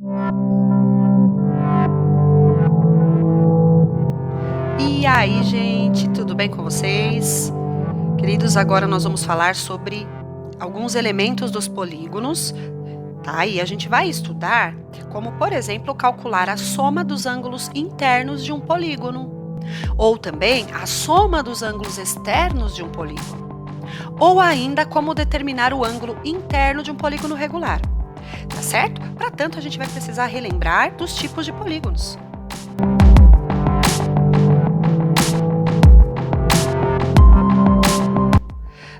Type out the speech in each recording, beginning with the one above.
E aí, gente, tudo bem com vocês? Queridos, agora nós vamos falar sobre alguns elementos dos polígonos, tá? E a gente vai estudar como, por exemplo, calcular a soma dos ângulos internos de um polígono, ou também a soma dos ângulos externos de um polígono, ou ainda como determinar o ângulo interno de um polígono regular, tá certo? Para tanto, a gente vai precisar relembrar dos tipos de polígonos.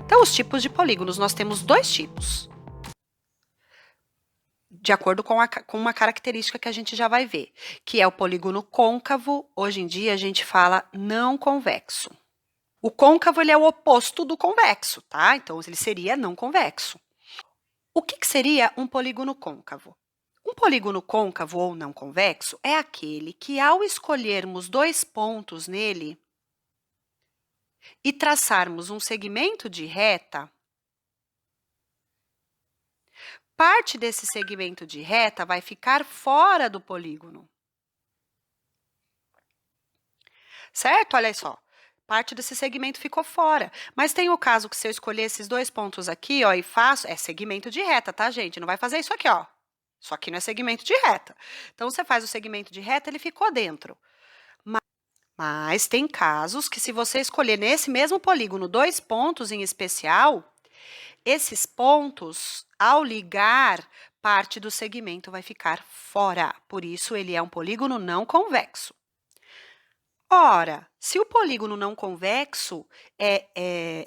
Então, os tipos de polígonos, nós temos dois tipos, de acordo com uma característica que a gente já vai ver, que é o polígono côncavo. Hoje em dia a gente fala não convexo. O côncavo, ele é o oposto do convexo, tá? Então, ele seria não convexo. O que seria um polígono côncavo? Um polígono côncavo ou não convexo é aquele que, ao escolhermos dois pontos nele e traçarmos um segmento de reta, parte desse segmento de reta vai ficar fora do polígono. Certo? Olha só. Parte desse segmento ficou fora. Mas tem o caso que se eu escolher esses dois pontos aqui, ó, e faço, é segmento de reta, tá, gente? Não vai fazer isso aqui, ó. Isso aqui não é segmento de reta. Então, você faz o segmento de reta, ele ficou dentro. Mas tem casos que, se você escolher nesse mesmo polígono dois pontos em especial, esses pontos, ao ligar, parte do segmento vai ficar fora. Por isso, ele é um polígono não convexo. Ora, se o polígono não convexo é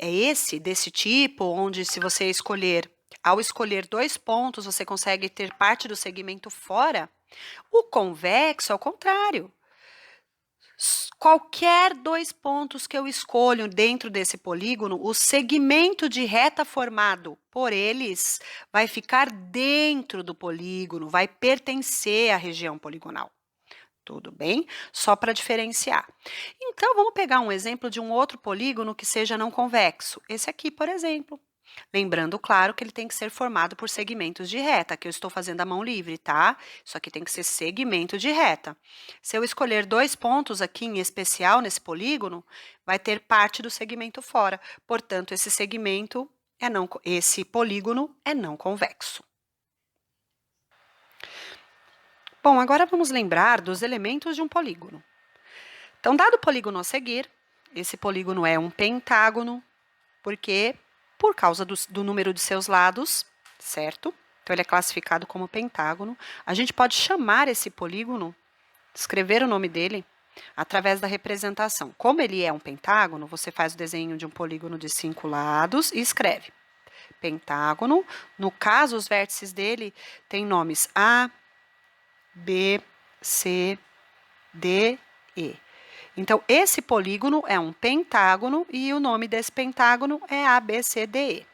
esse, desse tipo, onde se você escolher, ao escolher dois pontos, você consegue ter parte do segmento fora, o convexo é o contrário. Qualquer dois pontos que eu escolho dentro desse polígono, o segmento de reta formado por eles vai ficar dentro do polígono, vai pertencer à região poligonal. Tudo bem? Só para diferenciar. Então, vamos pegar um exemplo de um outro polígono que seja não convexo. Esse aqui, por exemplo. Lembrando, claro, que ele tem que ser formado por segmentos de reta, que eu estou fazendo a mão livre, tá? Isso aqui tem que ser segmento de reta. Se eu escolher dois pontos aqui em especial nesse polígono, vai ter parte do segmento fora. Portanto, esse polígono é não convexo. Bom, agora vamos lembrar dos elementos de um polígono. Então, dado o polígono a seguir, esse polígono é um pentágono, porque por causa do número de seus lados, certo? Então, ele é classificado como pentágono. A gente pode chamar esse polígono, escrever o nome dele, através da representação. Como ele é um pentágono, você faz o desenho de um polígono de 5 lados e escreve pentágono. No caso, os vértices dele têm nomes A, B, C, D, E. Então, esse polígono é um pentágono e o nome desse pentágono é A, B, C, D, E.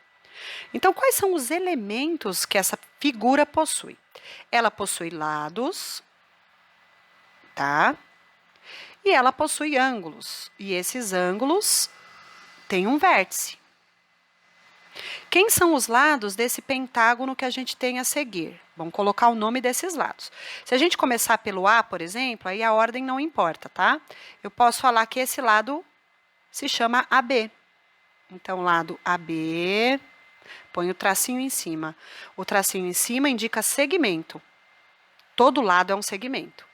Então, quais são os elementos que essa figura possui? Ela possui lados, tá? E ela possui ângulos. E esses ângulos têm um vértice. Quem são os lados desse pentágono que a gente tem a seguir? Vamos colocar o nome desses lados. Se a gente começar pelo A, por exemplo, aí a ordem não importa, tá? Eu posso falar que esse lado se chama AB. Então, lado AB, põe o tracinho em cima. O tracinho em cima indica segmento. Todo lado é um segmento.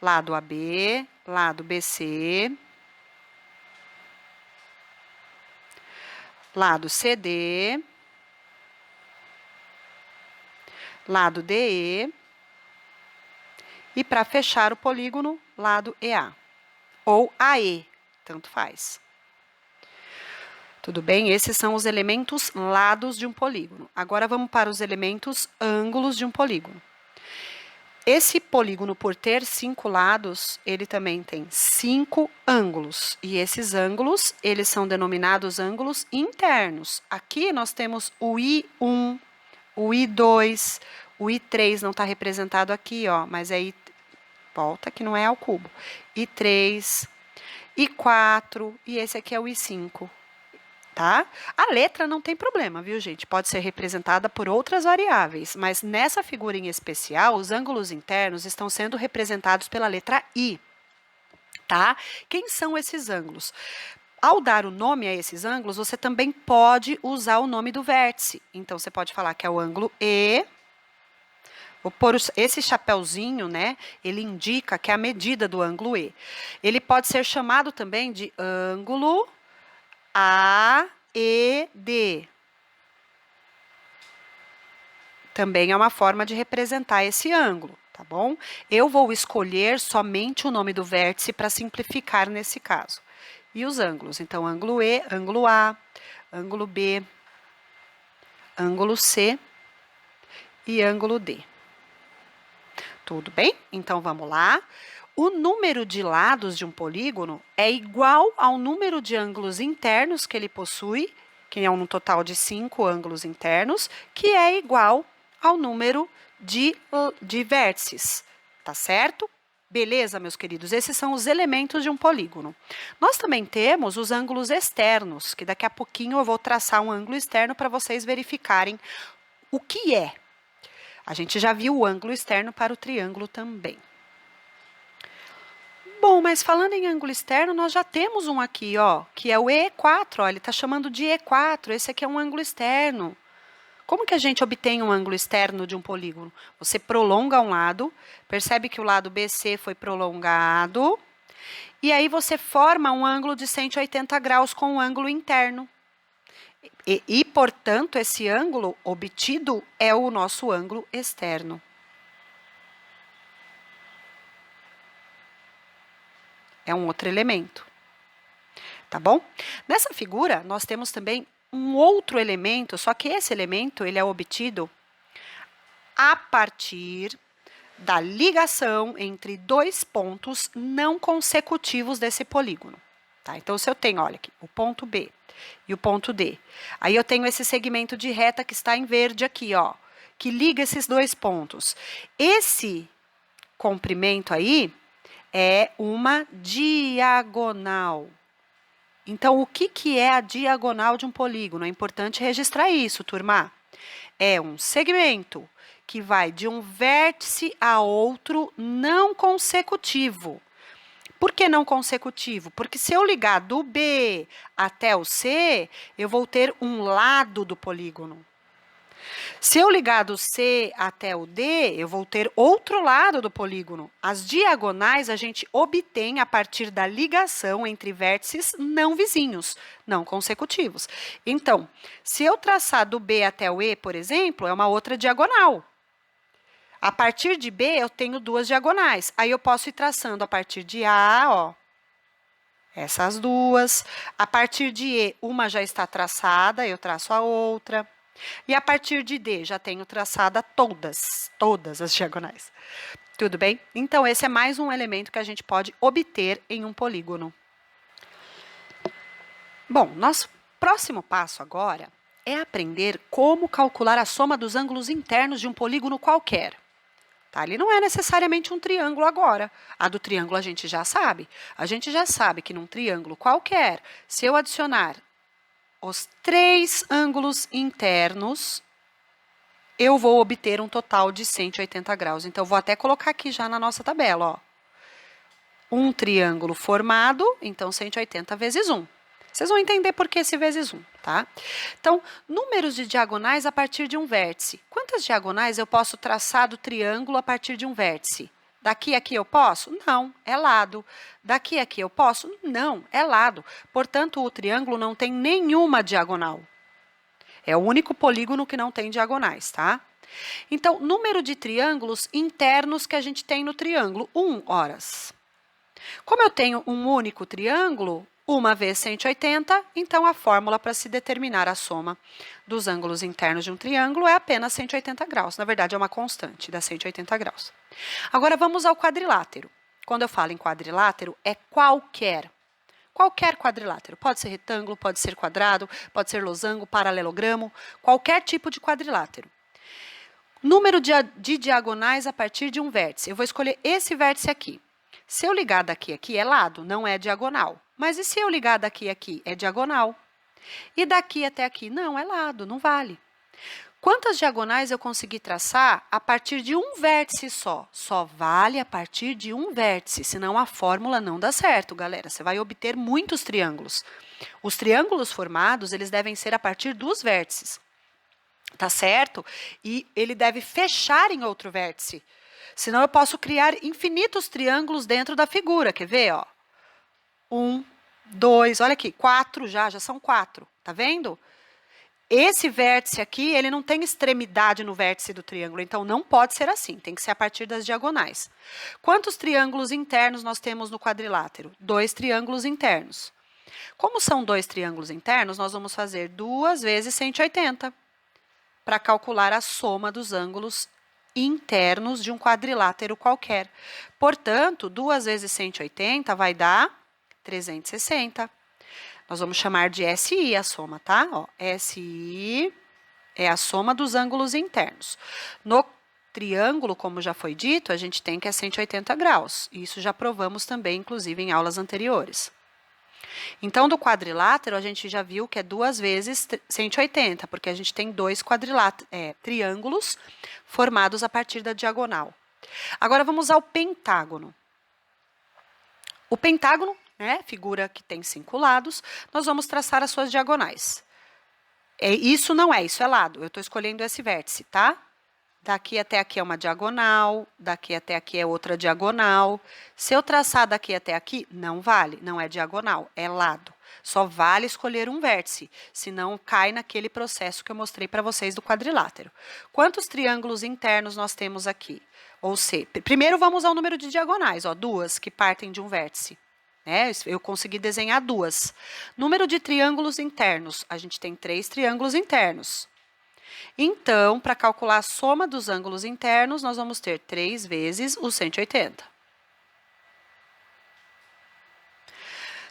Lado AB, lado BC, lado CD, lado DE, e para fechar o polígono, lado EA, ou AE, tanto faz. Tudo bem? Esses são os elementos lados de um polígono. Agora vamos para os elementos ângulos de um polígono. Esse polígono, por ter 5 lados, ele também tem 5 ângulos. E esses ângulos, eles são denominados ângulos internos. Aqui nós temos o I1, o I2, o I3 não está representado aqui, ó, mas é volta que não é ao cubo. I3, I4 e esse aqui é o I5. tá? A letra não tem problema, viu, gente? Pode ser representada por outras variáveis, mas nessa figura em especial, os ângulos internos estão sendo representados pela letra I, tá? Quem são esses ângulos? Ao dar o nome a esses ângulos, você também pode usar o nome do vértice. Então, você pode falar que é o ângulo E. Vou pôr esse chapéuzinho, né? Ele indica que é a medida do ângulo E. Ele pode ser chamado também de ângulo AED. Também é uma forma de representar esse ângulo, tá bom? Eu vou escolher somente o nome do vértice para simplificar nesse caso. E os ângulos, então, ângulo E, ângulo A, ângulo B, ângulo C e ângulo D. Tudo bem? Então, vamos lá. O número de lados de um polígono é igual ao número de ângulos internos que ele possui, que é um total de 5 ângulos internos, que é igual ao número de vértices, tá certo? Beleza, meus queridos? Esses são os elementos de um polígono. Nós também temos os ângulos externos, que daqui a pouquinho eu vou traçar um ângulo externo para vocês verificarem o que é. A gente já viu o ângulo externo para o triângulo também. Bom, mas falando em ângulo externo, nós já temos um aqui, ó, que é o E4, ó, ele está chamando de E4, esse aqui é um ângulo externo. Como que a gente obtém um ângulo externo de um polígono? Você prolonga um lado, percebe que o lado BC foi prolongado, e aí você forma um ângulo de 180 graus com o ângulo interno. E, portanto, esse ângulo obtido é o nosso ângulo externo. É um outro elemento, tá bom? Nessa figura, nós temos também um outro elemento, só que esse elemento ele é obtido a partir da ligação entre dois pontos não consecutivos desse polígono. Tá? Então, se eu tenho, olha aqui, o ponto B e o ponto D, aí eu tenho esse segmento de reta que está em verde aqui, ó, que liga esses dois pontos. Esse comprimento aí é uma diagonal. Então, o que é a diagonal de um polígono? É importante registrar isso, turma. É um segmento que vai de um vértice a outro não consecutivo. Por que não consecutivo? Porque se eu ligar do B até o C, eu vou ter um lado do polígono. Se eu ligar do C até o D, eu vou ter outro lado do polígono. As diagonais a gente obtém a partir da ligação entre vértices não vizinhos, não consecutivos. Então, se eu traçar do B até o E, por exemplo, é uma outra diagonal. A partir de B, eu tenho duas diagonais. Aí eu posso ir traçando a partir de A, ó, essas duas. A partir de E, uma já está traçada, eu traço a outra. E a partir de D, já tenho traçada todas as diagonais. Tudo bem? Então, esse é mais um elemento que a gente pode obter em um polígono. Bom, nosso próximo passo agora é aprender como calcular a soma dos ângulos internos de um polígono qualquer. Tá? Ele não é necessariamente um triângulo agora. A do triângulo a gente já sabe. A gente já sabe que num triângulo qualquer, se eu adicionar os 3 ângulos internos, eu vou obter um total de 180 graus. Então, vou até colocar aqui já na nossa tabela, ó. Um triângulo formado, então 180 vezes 1. Vocês vão entender por que esse vezes 1, tá? Então, números de diagonais a partir de um vértice. Quantas diagonais eu posso traçar do triângulo a partir de um vértice? Daqui a aqui eu posso? Não, é lado. Daqui a aqui eu posso? Não, é lado. Portanto, o triângulo não tem nenhuma diagonal. É o único polígono que não tem diagonais, tá? Então, número de triângulos internos que a gente tem no triângulo, 1 horas. Como eu tenho um único triângulo, 1 vezes 180, então a fórmula para se determinar a soma dos ângulos internos de um triângulo é apenas 180 graus. Na verdade, é uma constante, dá 180 graus. Agora, vamos ao quadrilátero. Quando eu falo em quadrilátero, é qualquer quadrilátero. Pode ser retângulo, pode ser quadrado, pode ser losango, paralelogramo, qualquer tipo de quadrilátero. Número de diagonais a partir de um vértice. Eu vou escolher esse vértice aqui. Se eu ligar daqui a aqui, é lado, não é diagonal. Mas e se eu ligar daqui a aqui, é diagonal? E daqui até aqui? Não, é lado, não vale. Quantas diagonais eu consegui traçar a partir de um vértice só? Só vale a partir de um vértice, senão a fórmula não dá certo, galera. Você vai obter muitos triângulos. Os triângulos formados, eles devem ser a partir dos vértices, tá certo? E ele deve fechar em outro vértice. Senão eu posso criar infinitos triângulos dentro da figura, quer ver, ó? 1, 2, olha aqui, 4 já são 4, tá vendo? Esse vértice aqui, ele não tem extremidade no vértice do triângulo, então não pode ser assim, tem que ser a partir das diagonais. Quantos triângulos internos nós temos no quadrilátero? 2 triângulos internos. Como são 2 triângulos internos, nós vamos fazer 2 vezes 180 para calcular a soma dos ângulos internos de um quadrilátero qualquer. Portanto, 2 vezes 180 vai dar 360. Nós vamos chamar de SI a soma, tá? Ó, SI é a soma dos ângulos internos. No triângulo, como já foi dito, a gente tem que é 180 graus. Isso já provamos também, inclusive, em aulas anteriores. Então, do quadrilátero, a gente já viu que é 2 vezes 180, porque a gente tem 2 triângulos formados a partir da diagonal. Agora, vamos ao pentágono. O pentágono, figura que tem 5 lados, nós vamos traçar as suas diagonais. Isso é lado, eu estou escolhendo esse vértice, tá? Daqui até aqui é uma diagonal, daqui até aqui é outra diagonal. Se eu traçar daqui até aqui, não vale, não é diagonal, é lado. Só vale escolher um vértice, senão cai naquele processo que eu mostrei para vocês do quadrilátero. Quantos triângulos internos nós temos aqui? Ou seja, primeiro vamos ao número de diagonais, ó, 2 que partem de um vértice. Eu consegui desenhar 2. Número de triângulos internos, a gente tem 3 triângulos internos. Então, para calcular a soma dos ângulos internos, nós vamos ter 3 vezes o 180.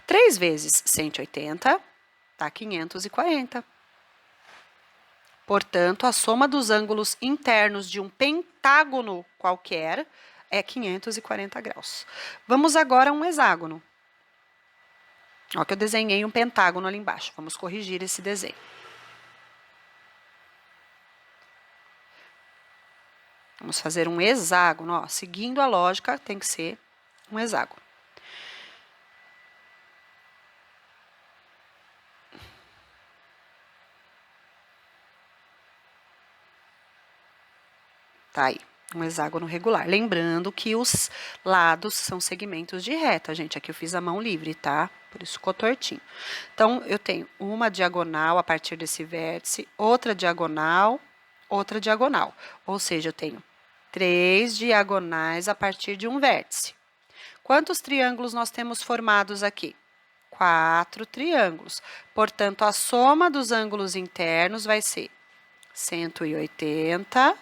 3 vezes 180 dá 540. Portanto, a soma dos ângulos internos de um pentágono qualquer é 540 graus. Vamos agora a um hexágono. Ó, que eu desenhei um pentágono ali embaixo. Vamos corrigir esse desenho. Vamos fazer um hexágono, ó, seguindo a lógica, tem que ser um hexágono. Tá aí, um hexágono regular. Lembrando que os lados são segmentos de reta, gente. Aqui eu fiz a mão livre, tá? Por isso ficou tortinho. Então, eu tenho uma diagonal a partir desse vértice, outra diagonal. Ou seja, eu tenho 3 diagonais a partir de um vértice. Quantos triângulos nós temos formados aqui? 4 triângulos. Portanto, a soma dos ângulos internos vai ser 180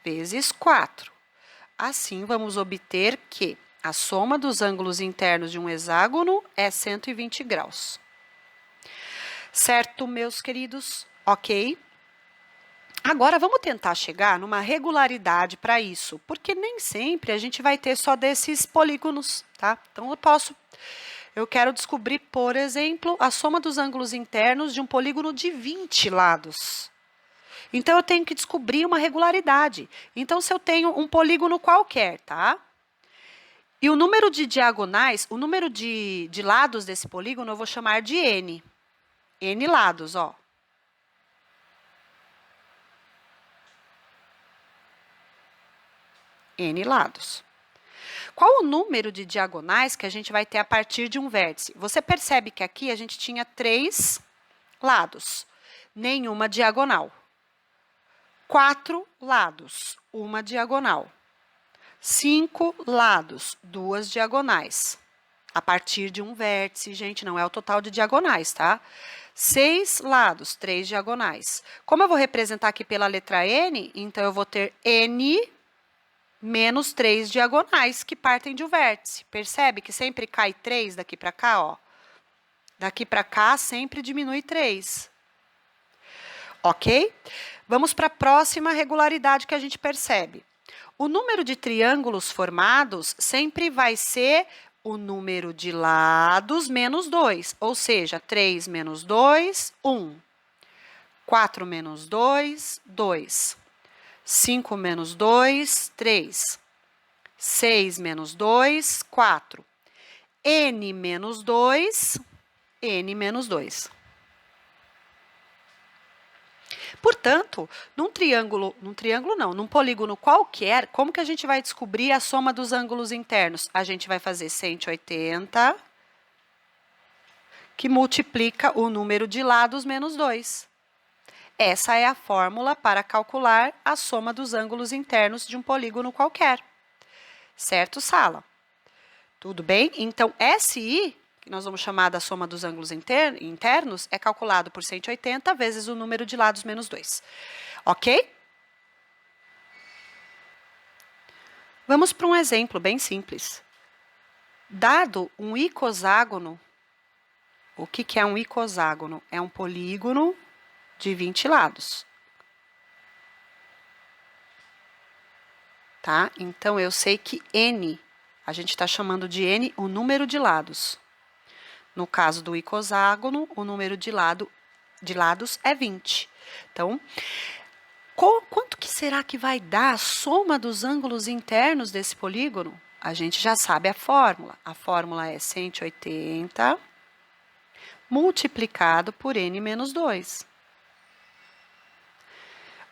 vezes 4. Assim, vamos obter que a soma dos ângulos internos de um hexágono é 120 graus. Certo, meus queridos? Ok? Agora, vamos tentar chegar numa regularidade para isso, porque nem sempre a gente vai ter só desses polígonos, tá? Então, eu quero descobrir, por exemplo, a soma dos ângulos internos de um polígono de 20 lados. Então, eu tenho que descobrir uma regularidade. Então, se eu tenho um polígono qualquer, tá? E o número de diagonais, o número de lados desse polígono, eu vou chamar de N. N lados, ó. N lados. Qual o número de diagonais que a gente vai ter a partir de um vértice? Você percebe que aqui a gente tinha 3 lados, nenhuma diagonal. 4 lados, uma diagonal. 5 lados, 2 diagonais. A partir de um vértice, gente, não é o total de diagonais, tá? 6 lados, 3 diagonais. Como eu vou representar aqui pela letra N, então eu vou ter N menos 3 diagonais que partem de um vértice. Percebe que sempre cai 3 daqui para cá, ó. Daqui para cá sempre diminui 3. Ok? Vamos para a próxima regularidade que a gente percebe. O número de triângulos formados sempre vai ser o número de lados menos 2, ou seja, 3 menos 2, 1. 4 menos 2, 2. 5 menos 2, 3. 6 menos 2, 4. N menos 2, N menos 2. Portanto, num polígono qualquer, como que a gente vai descobrir a soma dos ângulos internos? A gente vai fazer 180, que multiplica o número de lados menos 2. Essa é a fórmula para calcular a soma dos ângulos internos de um polígono qualquer. Certo, sala? Tudo bem? Então, SI, que nós vamos chamar da soma dos ângulos internos, é calculado por 180 vezes o número de lados menos 2. Ok? Vamos para um exemplo bem simples. Dado um icoságono, o que é um icoságono? É um polígono de 20 lados. Tá? Então, eu sei que N, a gente está chamando de N o número de lados. No caso do icoságono, o número de lados é 20. Então, quanto que será que vai dar a soma dos ângulos internos desse polígono? A gente já sabe a fórmula. A fórmula é 180 multiplicado por N menos 2.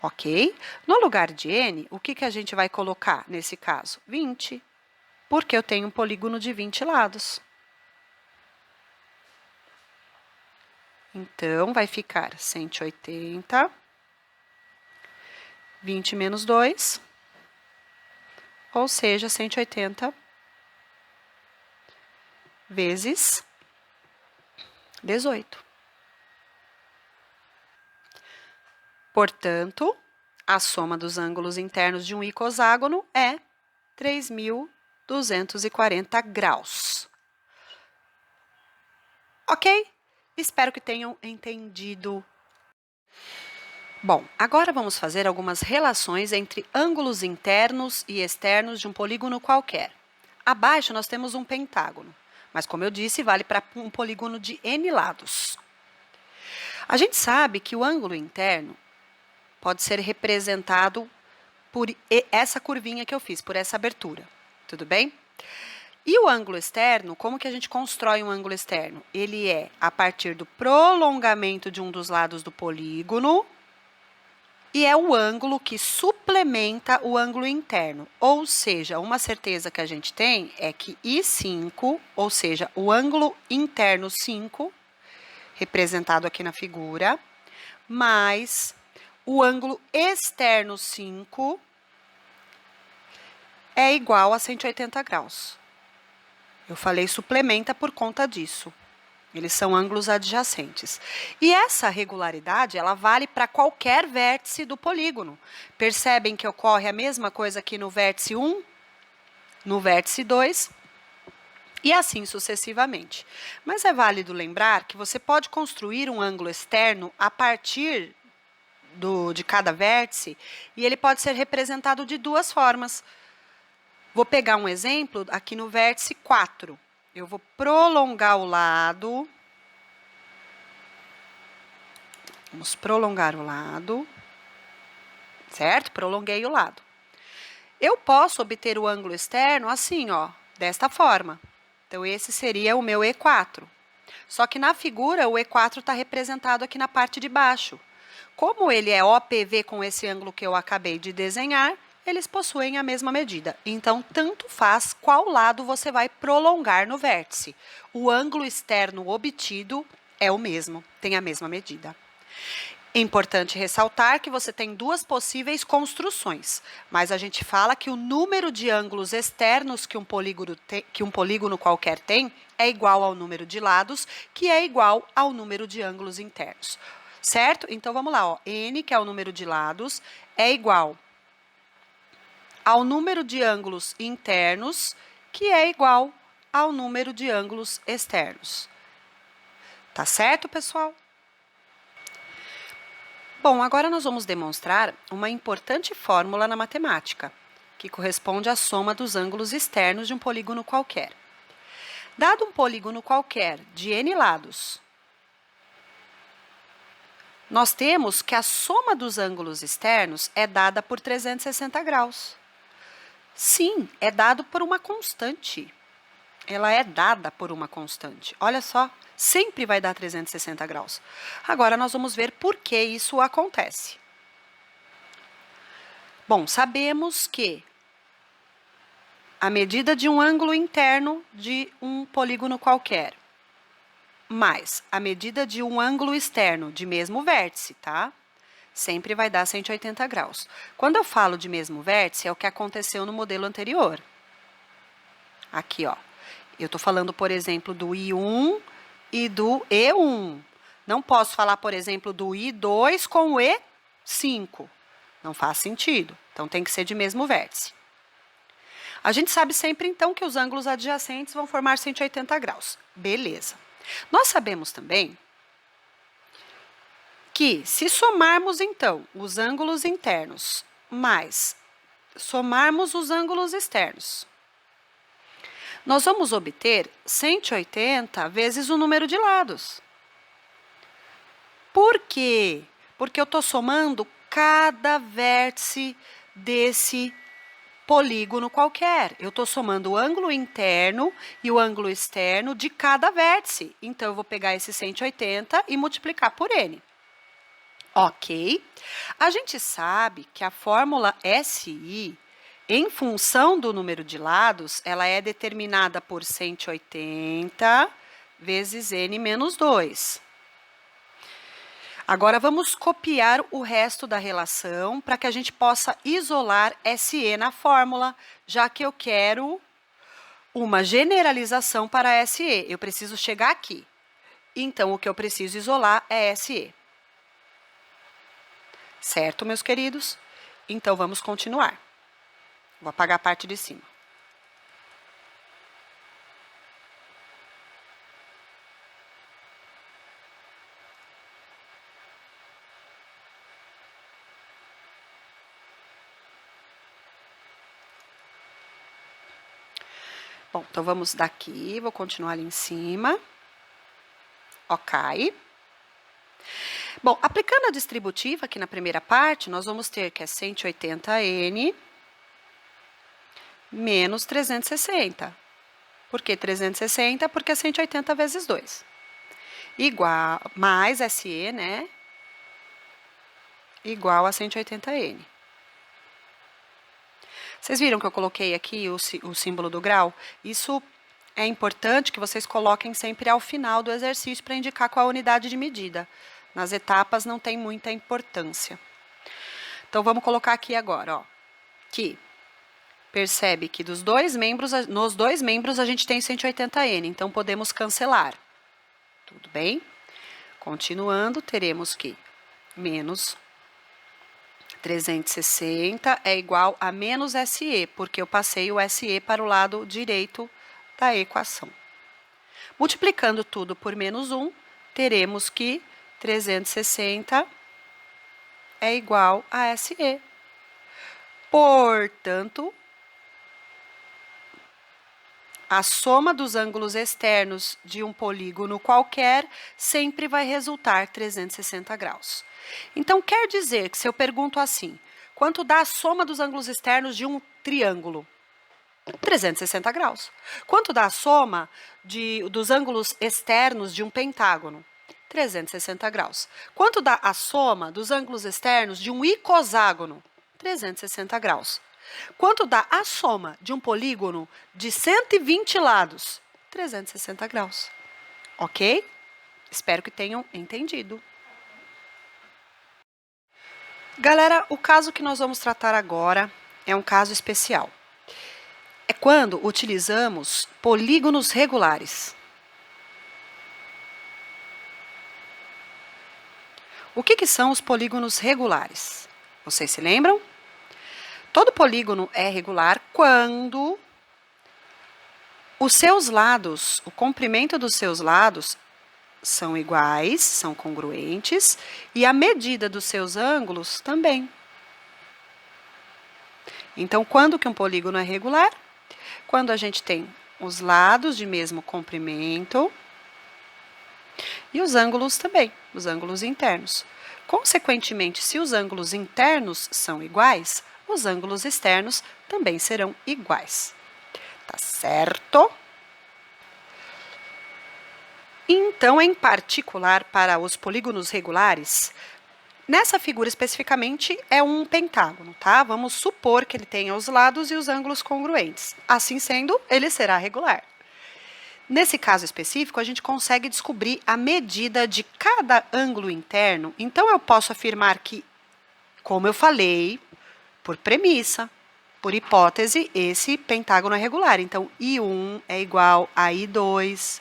Ok? No lugar de N, o que a gente vai colocar nesse caso? 20, porque eu tenho um polígono de 20 lados. Então, vai ficar 180, 20 menos 2, ou seja, 180 vezes 18. Portanto, a soma dos ângulos internos de um icoságono é 3.240 graus. Ok? Espero que tenham entendido. Bom, agora vamos fazer algumas relações entre ângulos internos e externos de um polígono qualquer. Abaixo nós temos um pentágono, mas como eu disse, vale para um polígono de N lados. A gente sabe que o ângulo interno pode ser representado por essa curvinha que eu fiz, por essa abertura. Tudo bem? E o ângulo externo, como que a gente constrói um ângulo externo? Ele é a partir do prolongamento de um dos lados do polígono e é o ângulo que suplementa o ângulo interno. Ou seja, uma certeza que a gente tem é que I5, ou seja, o ângulo interno 5, representado aqui na figura, mais o ângulo externo 5 é igual a 180 graus. Eu falei suplementa por conta disso. Eles são ângulos adjacentes. E essa regularidade, ela vale para qualquer vértice do polígono. Percebem que ocorre a mesma coisa aqui no vértice 1, no vértice 2, e assim sucessivamente. Mas é válido lembrar que você pode construir um ângulo externo a partir de cada vértice, e ele pode ser representado de duas formas. Vou pegar um exemplo aqui no vértice 4. Eu vou prolongar o lado. Vamos prolongar o lado. Certo? Prolonguei o lado. Eu posso obter o ângulo externo assim, ó, desta forma. Então, esse seria o meu E4. Só que na figura, o E4 está representado aqui na parte de baixo. Como ele é OPV com esse ângulo que eu acabei de desenhar, eles possuem a mesma medida. Então, tanto faz qual lado você vai prolongar no vértice. O ângulo externo obtido é o mesmo, tem a mesma medida. É importante ressaltar que você tem duas possíveis construções, mas a gente fala que o número de ângulos externos que um polígono qualquer tem é igual ao número de lados, que é igual ao número de ângulos internos. Certo? Então, vamos lá, ó. N, que é o número de lados, é igual ao número de ângulos internos, que é igual ao número de ângulos externos. Tá certo, pessoal? Bom, agora nós vamos demonstrar uma importante fórmula na matemática, que corresponde à soma dos ângulos externos de um polígono qualquer. Dado um polígono qualquer de n lados, nós temos que a soma dos ângulos externos é dada por 360 graus. Sim, é dado por uma constante. Ela é dada por uma constante. Olha só, sempre vai dar 360 graus. Agora, nós vamos ver por que isso acontece. Bom, sabemos que a medida de um ângulo interno de um polígono qualquer, mais a medida de um ângulo externo de mesmo vértice, tá? Sempre vai dar 180 graus. Quando eu falo de mesmo vértice, é o que aconteceu no modelo anterior. Aqui, ó. Eu estou falando, por exemplo, do I1 e do E1. Não posso falar, por exemplo, do I2 com o E5. Não faz sentido. Então, tem que ser de mesmo vértice. A gente sabe sempre, então, que os ângulos adjacentes vão formar 180 graus. Beleza. Nós sabemos também que, se somarmos, então, os ângulos internos mais somarmos os ângulos externos, nós vamos obter 180 vezes o número de lados. Por quê? Porque eu estou somando cada vértice desse polígono qualquer. Eu estou somando o ângulo interno e o ângulo externo de cada vértice. Então, eu vou pegar esse 180 e multiplicar por n. Ok? A gente sabe que a fórmula SI, em função do número de lados, ela é determinada por 180 vezes n menos 2. Agora, vamos copiar o resto da relação para que a gente possa isolar SE na fórmula, já que eu quero uma generalização para SE. Eu preciso chegar aqui. Então, o que eu preciso isolar é SE. Certo, meus queridos? Então, vamos continuar. Vou apagar a parte de cima. Bom, então vamos daqui, vou continuar ali em cima. Ok. Bom, aplicando a distributiva aqui na primeira parte, nós vamos ter que é 180n menos 360. Por que 360? Porque é 180 vezes 2. Igual, mais SE, né? Igual a 180n. Vocês viram que eu coloquei aqui o símbolo do grau? Isso é importante que vocês coloquem sempre ao final do exercício para indicar qual a unidade de medida. Nas etapas não tem muita importância. Então, vamos colocar aqui agora, ó, que percebe que nos dois membros a gente tem 180n, então podemos cancelar. Tudo bem? Continuando, teremos que menos 360 é igual a menos SE, porque eu passei o SE para o lado direito da equação. Multiplicando tudo por menos 1, teremos que 360 é igual a SE. Portanto, a soma dos ângulos externos de um polígono qualquer sempre vai resultar 360 graus. Então, quer dizer que se eu pergunto assim, quanto dá a soma dos ângulos externos de um triângulo? 360 graus. Quanto dá a soma dos ângulos externos de um pentágono? 360 graus. Quanto dá a soma dos ângulos externos de um icoságono? 360 graus. Quanto dá a soma de um polígono de 120 lados? 360 graus. Ok? Espero que tenham entendido. Galera, o caso que nós vamos tratar agora é um caso especial. É quando utilizamos polígonos regulares. O que são os polígonos regulares? Vocês se lembram? Todo polígono é regular quando os seus lados, o comprimento dos seus lados são iguais, são congruentes, e a medida dos seus ângulos também. Então, quando que um polígono é regular? Quando a gente tem os lados de mesmo comprimento e os ângulos também, os ângulos internos. Consequentemente, se os ângulos internos são iguais, os ângulos externos também serão iguais. Tá certo? Então, em particular, para os polígonos regulares, nessa figura especificamente é um pentágono, tá? Vamos supor que ele tenha os lados e os ângulos congruentes. Assim sendo, ele será regular. Nesse caso específico, a gente consegue descobrir a medida de cada ângulo interno. Então, eu posso afirmar que, como eu falei, por premissa, por hipótese, esse pentágono é regular. Então, I1 é igual a I2,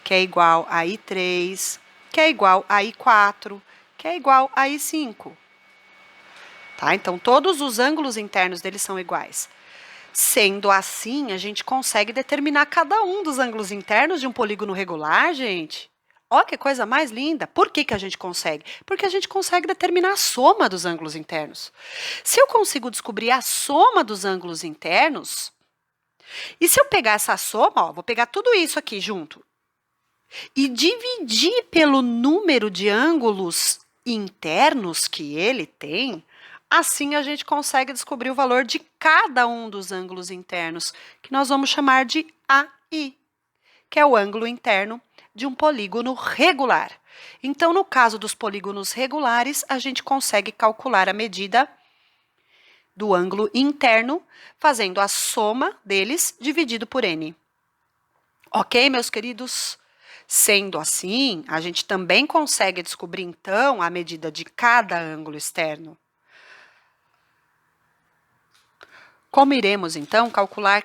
que é igual a I3, que é igual a I4, que é igual a I5. Tá? Então, todos os ângulos internos deles são iguais. Sendo assim, a gente consegue determinar cada um dos ângulos internos de um polígono regular, gente. Olha que coisa mais linda. Por que a gente consegue? Porque a gente consegue determinar a soma dos ângulos internos. Se eu consigo descobrir a soma dos ângulos internos, e se eu pegar essa soma, ó, vou pegar tudo isso aqui junto, e dividir pelo número de ângulos internos que ele tem, assim a gente consegue descobrir o valor de cada um dos ângulos internos, que nós vamos chamar de AI, que é o ângulo interno de um polígono regular. Então, no caso dos polígonos regulares, a gente consegue calcular a medida do ângulo interno, fazendo a soma deles dividido por n. Ok, meus queridos? Sendo assim, a gente também consegue descobrir, então, a medida de cada ângulo externo. Como iremos, então, calcular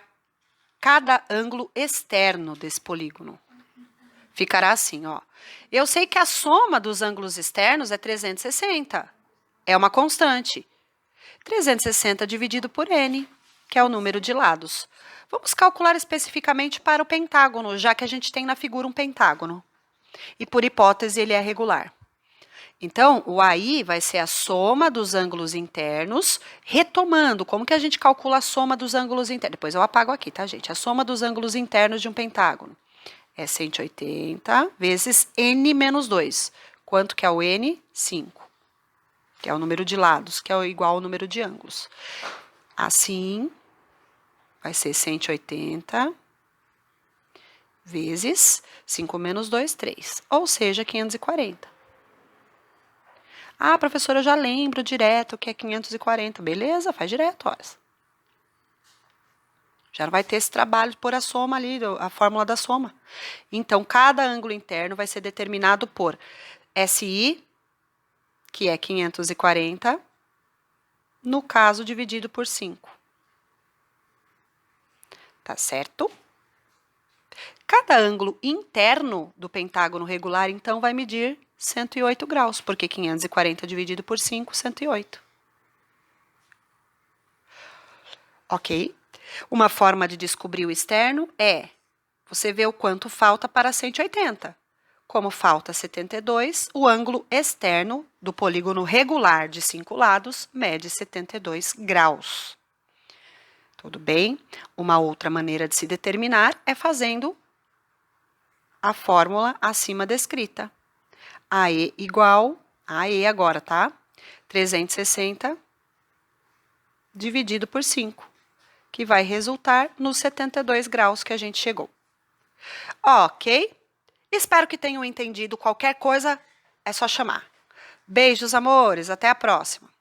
cada ângulo externo desse polígono? Ficará assim, ó. Eu sei que a soma dos ângulos externos é 360. É uma constante. 360 dividido por n, que é o número de lados. Vamos calcular especificamente para o pentágono, já que a gente tem na figura um pentágono. E por hipótese ele é regular. Então, o AI vai ser a soma dos ângulos internos, retomando, como que a gente calcula a soma dos ângulos internos? Depois eu apago aqui, tá, gente? A soma dos ângulos internos de um pentágono é 180 vezes n menos 2. Quanto que é o n? 5, que é o número de lados, que é igual ao número de ângulos. Assim, vai ser 180 vezes 5 menos 2, 3, ou seja, 540. Ah, professora, eu já lembro direto que é 540. Beleza, faz direto, horas. Já não vai ter esse trabalho de pôr a soma ali, a fórmula da soma. Então, cada ângulo interno vai ser determinado por SI, que é 540, no caso, dividido por 5. Tá certo? Cada ângulo interno do pentágono regular, então, vai medir 108 graus, porque 540 dividido por 5, 108. Ok? Uma forma de descobrir o externo é você ver o quanto falta para 180. Como falta 72, o ângulo externo do polígono regular de 5 lados mede 72 graus. Tudo bem? Uma outra maneira de se determinar é fazendo a fórmula acima descrita. AE igual, AE agora, tá? 360 dividido por 5, que vai resultar nos 72 graus que a gente chegou. Ok? Espero que tenham entendido. Qualquer coisa é só chamar. Beijos, amores. Até a próxima.